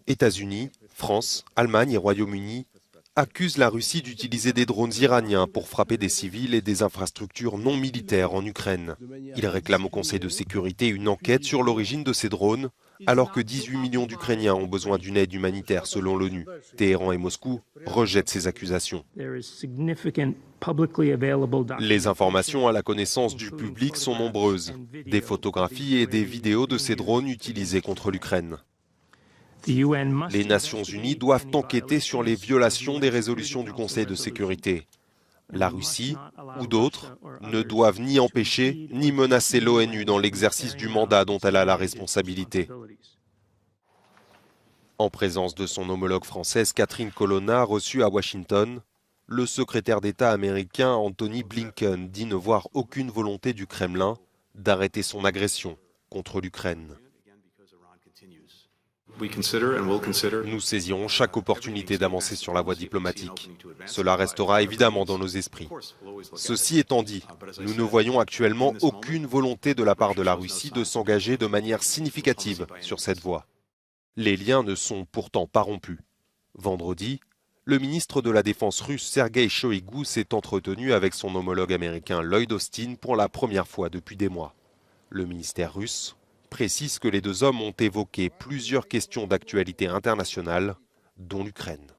États-Unis, France, Allemagne et Royaume-Uni accusent la Russie d'utiliser des drones iraniens pour frapper des civils et des infrastructures non militaires en Ukraine. Ils réclament au Conseil de sécurité une enquête sur l'origine de ces drones, alors que 18 millions d'Ukrainiens ont besoin d'une aide humanitaire selon l'ONU. Téhéran et Moscou rejettent ces accusations. Les informations à la connaissance du public sont nombreuses. Des photographies et des vidéos de ces drones utilisés contre l'Ukraine. Les Nations Unies doivent enquêter sur les violations des résolutions du Conseil de sécurité. La Russie, ou d'autres, ne doivent ni empêcher ni menacer l'ONU dans l'exercice du mandat dont elle a la responsabilité. En présence de son homologue française Catherine Colonna, reçue à Washington, le secrétaire d'État américain Antony Blinken dit ne voir aucune volonté du Kremlin d'arrêter son agression contre l'Ukraine. Nous saisirons chaque opportunité d'avancer sur la voie diplomatique. Cela restera évidemment dans nos esprits. Ceci étant dit, nous ne voyons actuellement aucune volonté de la part de la Russie de s'engager de manière significative sur cette voie. Les liens ne sont pourtant pas rompus. Vendredi, le ministre de la Défense russe Sergueï Shoïgu s'est entretenu avec son homologue américain Lloyd Austin pour la première fois depuis des mois. Le ministère russe précise que les deux hommes ont évoqué plusieurs questions d'actualité internationale, dont l'Ukraine.